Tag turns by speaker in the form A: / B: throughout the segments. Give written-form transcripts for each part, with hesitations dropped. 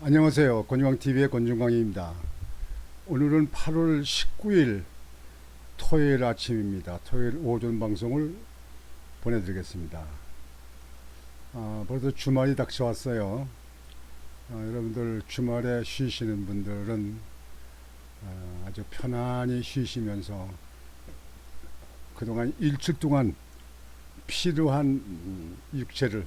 A: 안녕하세요. 권중광TV의 권중광입니다. 오늘은 8월 19일 토요일 아침입니다. 토요일 오전 방송을 보내드리겠습니다. 벌써 주말이 닥쳐왔어요. 여러분들 주말에 쉬시는 분들은 아주 편안히 쉬시면서 그동안 일주일 동안 필요한 육체를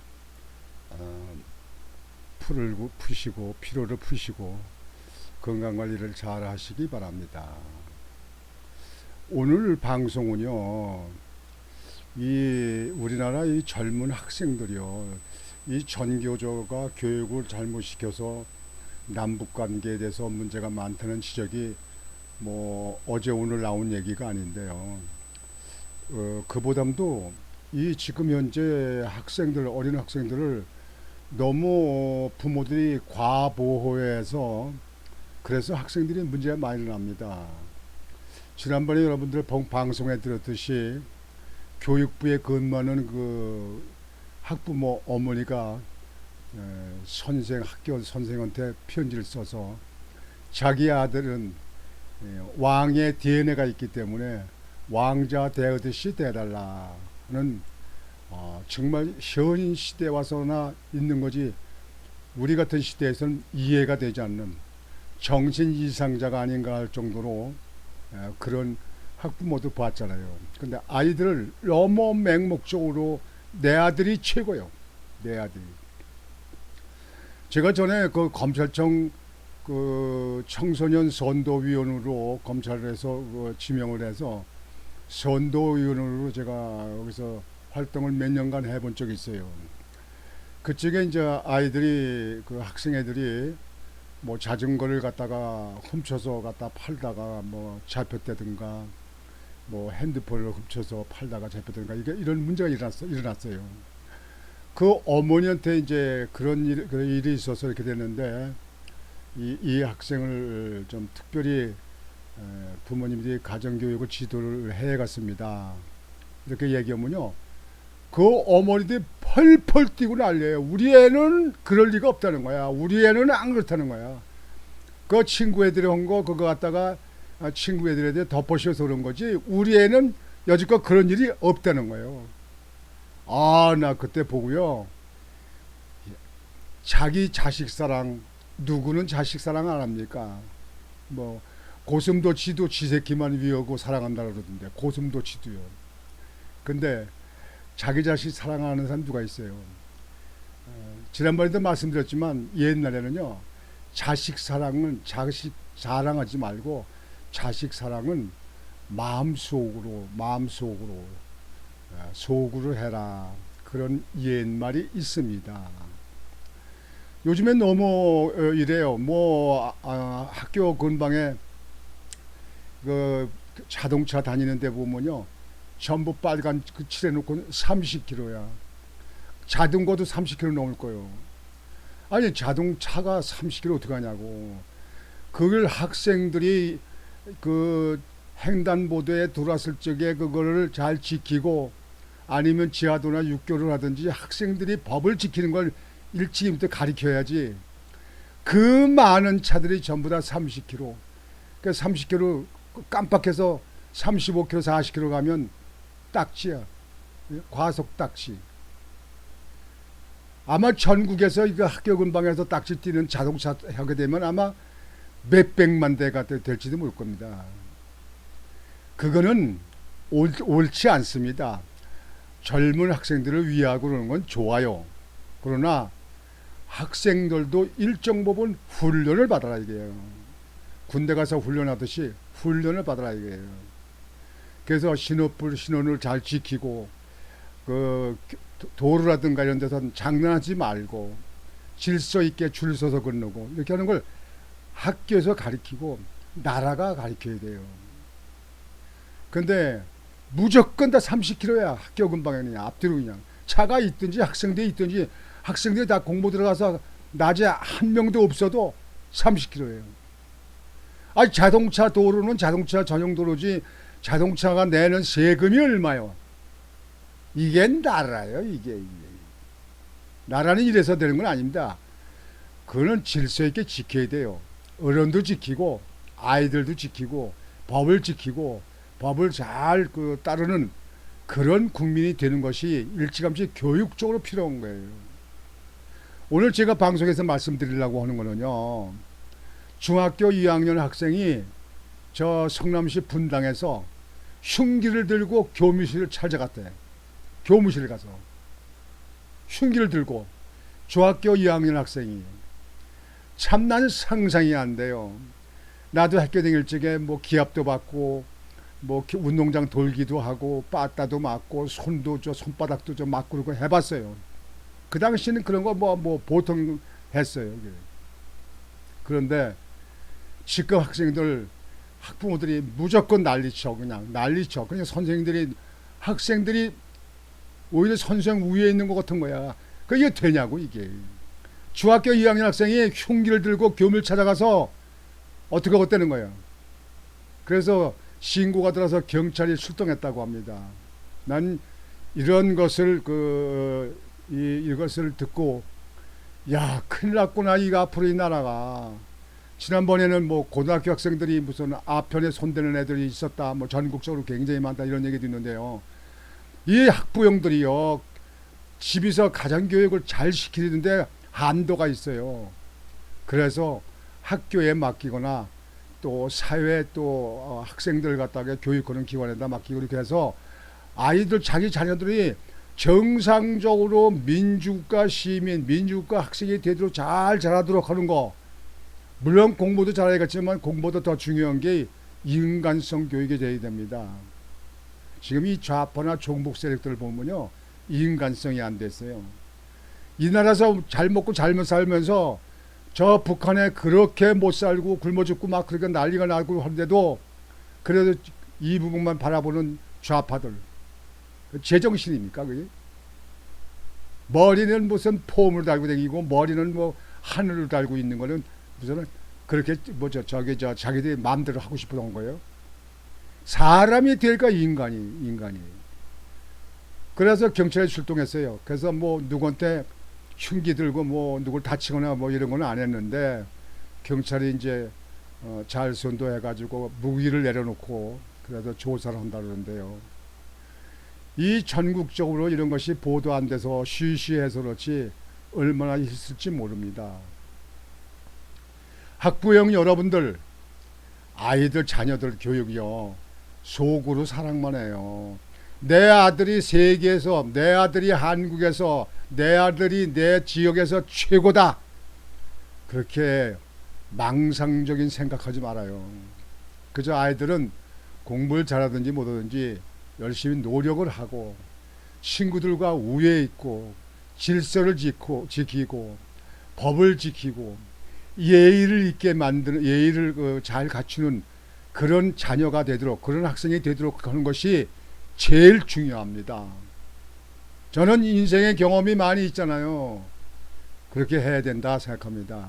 A: 푸시고 피로를 푸시고 건강관리를 잘 하시기 바랍니다. 오늘 방송은요, 이 우리나라 이 젊은 학생들이요, 이 전교조가 교육을 잘못 시켜서 남북 관계에 대해서 문제가 많다는 지적이 뭐 어제 오늘 나온 얘기가 아닌데요. 그보담도 이 지금 현재 학생들, 어린 학생들을 너무 부모들이 과보호해서 그래서 학생들이 문제가 많이 납니다. 지난번에 여러분들 방송에 들었듯이 교육부에 근무하는 그 학부모 어머니가 학교 선생한테 편지를 써서 자기 아들은 왕의 DNA가 있기 때문에 왕자 되었듯이 돼달라는 정말 현 시대에 와서나 있는 거지 우리 같은 시대에서는 이해가 되지 않는 정신 이상자가 아닌가 할 정도로 그런 학부모도 봤잖아요. 근데 아이들을 너무 맹목적으로 내 아들이 최고요. 내 아들이. 제가 전에 그 검찰청 그 청소년 선도위원으로 검찰에서 그 지명을 해서 선도위원으로 제가 여기서 활동을 몇 년간 해본 적이 있어요. 그쪽에 이제 아이들이 그 학생 애들이 뭐 자전거를 갖다가 훔쳐서 갖다 팔다가 뭐 잡혔다든가 뭐 핸드폰을 훔쳐서 팔다가 잡혔다든가 이런 문제가 일어났어요. 그 어머니한테 이제 그런 일이 있어서 이렇게 됐는데 이 학생을 좀 특별히 부모님들이 가정교육을 지도를 해갔습니다. 이렇게 얘기하면요, 그 어머니들이 펄펄 뛰고 난리예요. 우리 애는 그럴 리가 없다는 거야. 우리 애는 안 그렇다는 거야. 그 친구 애들이 한 거 그거 갖다가 친구 애들한테 덮어씌워서 그런 거지 우리 애는 여지껏 그런 일이 없다는 거예요. 나 그때 보고요, 자기 자식 사랑, 누구는 자식 사랑 안 합니까? 뭐 고슴도치도 지 새끼만 위하고 사랑한다 그러던데, 고슴도치도요. 근데 자기 자식 사랑하는 사람 누가 있어요? 지난번에도 말씀드렸지만 옛날에는요, 자식 사랑은 자식 자랑하지 말고 자식 사랑은 마음속으로 속으로 해라, 그런 옛말이 있습니다. 요즘엔 너무 이래요. 뭐 학교 근방에 그 자동차 다니는데 보면요, 전부 빨간 그 칠해놓고 30km야. 자전거도 30km 넘을 거예요. 아니 자동차가 30km 어떻게 하냐고. 그걸 학생들이 그 횡단보도에 들어왔을 적에 그거를 잘 지키고 아니면 지하도나 육교를 하든지 학생들이 법을 지키는 걸 일찍부터 가르쳐야지. 그 많은 차들이 전부 다 30km. 그 30km 깜빡해서 35km, 40km 가면 딱지야. 과속 딱지. 아마 전국에서 이거 학교 근방에서 딱지 뛰는 자동차 하게 되면 아마 몇백만 대가 될지도 모를 겁니다. 그거는 옳지 않습니다. 젊은 학생들을 위하고 그러는 건 좋아요. 그러나 학생들도 일정 부분 훈련을 받아라 이게요. 군대 가서 훈련하듯이 훈련을 받아라 이게요. 그래서 신호를 잘 지키고 그 도로라든가 이런 데서 장난하지 말고 질서 있게 줄 서서 건너고 이렇게 하는 걸 학교에서 가르치고 나라가 가르쳐야 돼요. 근데 무조건 다 30km야. 학교 근방에 그냥 앞뒤로 그냥 차가 있든지 학생들이 있든지 학생들이 다 공부 들어가서 낮에 한 명도 없어도 30km예요. 아니 자동차 도로는 자동차 전용 도로지 자동차가 내는 세금이 얼마요? 이게 나라예요. 이게 나라는 이래서 되는 건 아닙니다. 그거는 질서 있게 지켜야 돼요. 어른도 지키고 아이들도 지키고 법을 지키고 법을 잘 따르는 그런 국민이 되는 것이 일찌감치 교육적으로 필요한 거예요. 오늘 제가 방송에서 말씀드리려고 하는 거는요. 중학교 2학년 학생이 저 성남시 분당에서 흉기를 들고 교무실을 찾아갔대. 교무실 가서 흉기를 들고 중학교 2학년 학생이 참 나는 상상이 안 돼요. 나도 학교 다닐 적에 뭐 기합도 받고 뭐 운동장 돌기도 하고 빠따도 맞고 손도 손바닥도 좀 맞고 그러고 해봤어요. 그 당시에는 그런 거 뭐 보통 했어요. 그런데 지금 학생들 학부모들이 무조건 난리쳐 그냥 난리쳐. 그냥 선생님들이 학생들이 오히려 선생 위에 있는 것 같은 거야. 그게 되냐고 이게. 중학교 2학년 학생이 흉기를 들고 교무를 찾아가서 어떻게 어때는 거예요. 그래서 신고가 들어서 경찰이 출동했다고 합니다. 난 이런 것을 이것을 듣고 야 큰일 났구나. 이거 앞으로 이 나라가. 지난번에는 뭐 고등학교 학생들이 무슨 아편에 손대는 애들이 있었다. 뭐 전국적으로 굉장히 많다 이런 얘기도 있는데요. 이 학부형들이요 집에서 가정교육을 잘 시키는데 한도가 있어요. 그래서 학교에 맡기거나 또 사회 또 학생들 갖다가 교육하는 기관에다 맡기고 이렇게 해서 아이들 자기 자녀들이 정상적으로 민주국가 시민, 민주국가 학생이 되도록 잘 자라도록 하는 거. 물론 공부도 잘해야겠지만 공부보다 더 중요한 게 인간성 교육이 돼야 됩니다. 지금 이 좌파나 종북 세력들을 보면요 인간성이 안 됐어요. 이 나라에서 잘 먹고 잘 살면서 저 북한에 그렇게 못 살고 굶어 죽고 막 그렇게 난리가 나고 하는데도 그래도 이 부분만 바라보는 좌파들 제정신입니까 그게? 머리는 무슨 폼을 달고 다니고 머리는 뭐 하늘을 달고 있는 거는 무슨 그렇게 자기들이 마음대로 하고 싶어서 거예요. 사람이 될까 인간이. 그래서 경찰에 출동했어요. 그래서 뭐 누구한테 흉기 들고 뭐 누굴 다치거나 뭐 이런 건 안 했는데 경찰이 이제 잘 선도해 가지고 무기를 내려놓고 그래서 조사를 한다는데요. 이 전국적으로 이런 것이 보도 안 돼서 쉬쉬해서 그렇지 얼마나 있을지 모릅니다. 학부형 여러분들 아이들 자녀들 교육이요 속으로 사랑만 해요. 내 아들이 세계에서 내 아들이 한국에서 내 아들이 내 지역에서 최고다 그렇게 망상적인 생각하지 말아요. 그저 아이들은 공부를 잘하든지 못하든지 열심히 노력을 하고 친구들과 우애 있고 질서를 지키고 법을 지키고 예의를 있게 만드는 예의를 잘 갖추는 그런 자녀가 되도록 그런 학생이 되도록 하는 것이 제일 중요합니다. 저는 인생의 경험이 많이 있잖아요. 그렇게 해야 된다 생각합니다.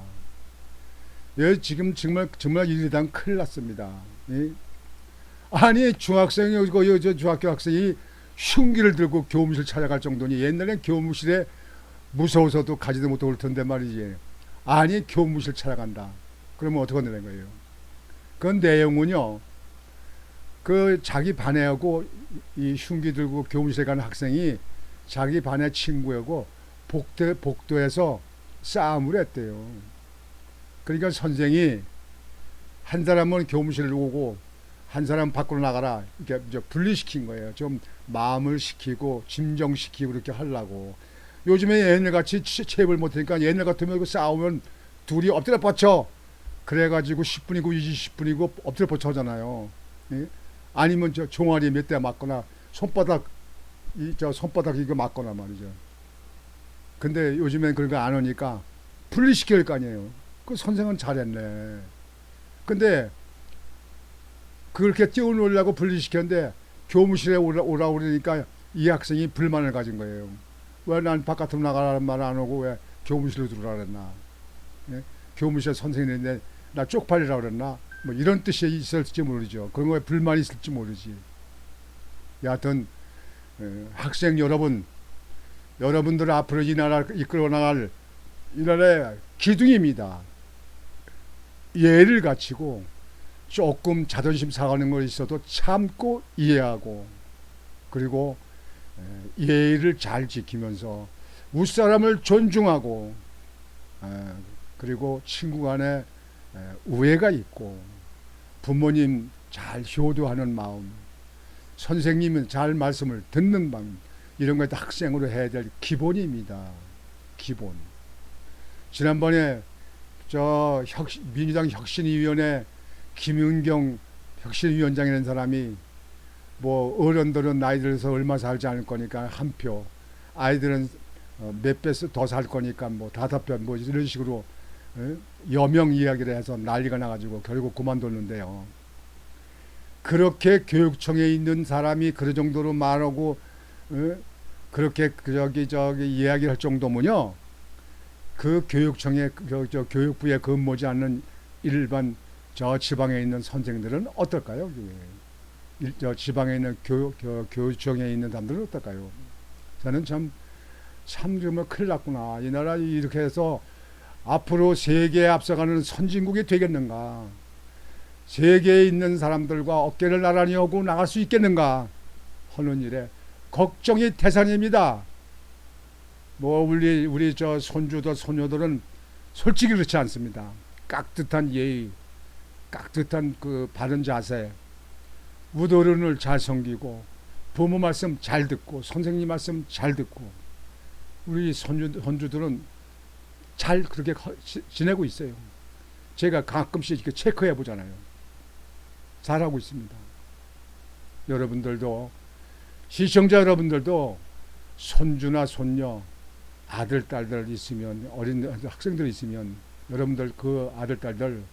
A: 지금 정말 이 대단 큰일 났습니다. 아니 중학생이 중학교 학생이 흉기를 들고 교무실 찾아갈 정도니 옛날엔 교무실에 무서워서도 가지도 못할 텐데 말이지. 아니 교무실 찾아간다. 그러면 어떻게 되는 거예요? 그 내용은요. 그 자기 반애하고 이 흉기 들고 교무실에 가는 학생이 자기 반의 친구하고 복도에서 싸움을 했대요. 그러니까 선생이 한 사람은 교무실로 오고 한 사람 밖으로 나가라 이렇게 이제 분리시킨 거예요. 좀 마음을 시키고 진정시키고 그렇게 하려고. 요즘에 옛날같이 체벌 못하니까 옛날 같으면 싸우면 둘이 엎드려 뻗쳐. 그래가지고 10분이고 20분이고 엎드려 뻗쳐 하잖아요. 예? 아니면 저 종아리 몇 대 맞거나 손바닥 이거 맞거나 말이죠. 근데 요즘엔 그런 거 안 하니까 분리시켜야 할 거 아니에요. 그 선생은 잘했네. 근데 그렇게 띄워놓으려고 분리시켰는데 교무실에 오라고 그러니까 이 학생이 불만을 가진 거예요. 왜 난 바깥으로 나가라는 말 안 하고 왜 교무실로 들어오라 그랬나. 예? 교무실 선생님인데 나 쪽팔리라 그랬나. 뭐 이런 뜻이 있을지 모르죠. 그런 거에 불만이 있을지 모르지. 여하튼 학생 여러분들 앞으로 이 나라를 이끌어 나갈 이 나라의 기둥입니다. 예를 갖추고 조금 자존심 상하는 거 있어도 참고 이해하고, 그리고 예의를 잘 지키면서 윗사람을 존중하고, 그리고 친구 간에 우애가 있고, 부모님 잘 효도하는 마음, 선생님은 잘 말씀을 듣는 마음, 이런 것도 학생으로 해야 될 기본입니다. 기본. 지난번에 민주당 혁신위원회 김은경 혁신위원장이라는 사람이 뭐 어른들은 나이 들어서 얼마 살지 않을 거니까 한 표, 아이들은 몇 배 더 살 거니까 뭐 5배, 뭐 이런 식으로 여명 이야기를 해서 난리가 나가지고 결국 그만뒀는데요. 그렇게 교육청에 있는 사람이 그런 정도로 말하고 그렇게 저기 이야기를 할 정도면요, 그 교육청에 교육부에 근무하지 않는 일반 저 지방에 있는 선생들은 어떨까요? 저 지방에 있는 교육청에 있는 사람들은 어떨까요? 저는 참 정말 큰일 났구나. 이 나라 이렇게 해서 앞으로 세계에 앞서가는 선진국이 되겠는가? 세계에 있는 사람들과 어깨를 나란히 하고 나갈 수 있겠는가 하는 일에 걱정이 태산입니다. 뭐 우리 저 손주들 손녀들은 솔직히 그렇지 않습니다. 깍듯한 예의, 깍듯한 그 바른 자세, 우어른을 잘 섬기고, 부모 말씀 잘 듣고, 선생님 말씀 잘 듣고, 우리 손주들은 잘 그렇게 지내고 있어요. 제가 가끔씩 이렇게 체크해 보잖아요. 잘하고 있습니다. 여러분들도, 시청자 여러분들도 손주나 손녀, 아들, 딸들 있으면, 어린 학생들 있으면 여러분들 그 아들, 딸들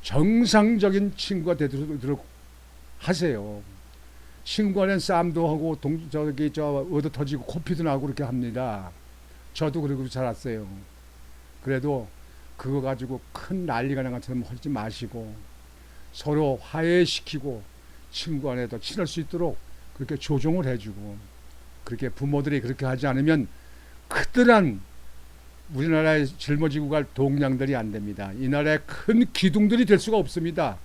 A: 정상적인 친구가 되도록 하세요. 친구 간에 싸움도 하고 얻어 터지고 코피도 나고 그렇게 합니다. 저도 그러고 자랐어요. 그래도 그거 가지고 큰 난리가 난 것처럼 하지 마시고 서로 화해시키고 친구 간에도 친할 수 있도록 그렇게 조종을 해주고, 그렇게 부모들이 그렇게 하지 않으면 크들한 우리나라에 짊어지고 갈 동량들이 안 됩니다. 이 나라의 큰 기둥들이 될 수가 없습니다.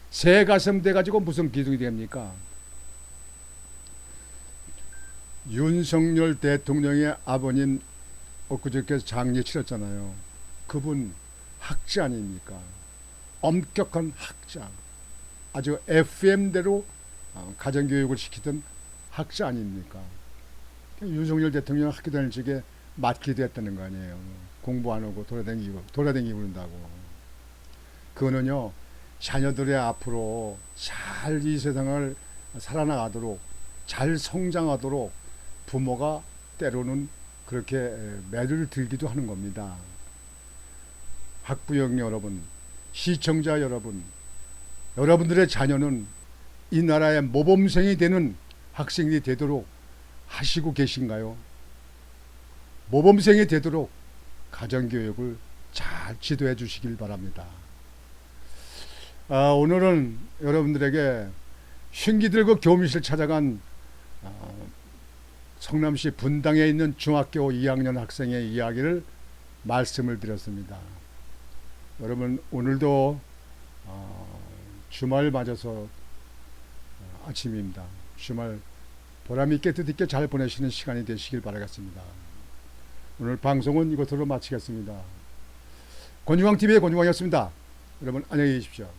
A: 새 가슴 돼가지고 무슨 기둥이 됩니까? 윤석열 대통령의 아버님 엊그저께 장례 치렀잖아요. 그분 학자 아닙니까? 엄격한 학자, 아주 FM대로 가정교육을 시키던 학자 아닙니까? 윤석열 대통령 학교 다닐 적에 맞기도 했다는 거 아니에요. 공부 안 하고 돌아다니고 그런다고. 그거는요, 자녀들의 앞으로 잘 이 세상을 살아나가도록, 잘 성장하도록 부모가 때로는 그렇게 매를 들기도 하는 겁니다. 학부형 여러분, 시청자 여러분, 여러분들의 자녀는 이 나라의 모범생이 되는 학생이 되도록 하시고 계신가요? 모범생이 되도록 가정교육을 잘 지도해 주시길 바랍니다. 오늘은 여러분들에게 흉기 들고 교무실 찾아간 성남시 분당에 있는 중학교 2학년 학생의 이야기를 말씀을 드렸습니다. 여러분, 오늘도 주말 맞아서 아침입니다. 주말 보람있게 뜻있게 잘 보내시는 시간이 되시길 바라겠습니다. 오늘 방송은 이것으로 마치겠습니다. 권중광TV의 권중광이었습니다. 여러분 안녕히 계십시오.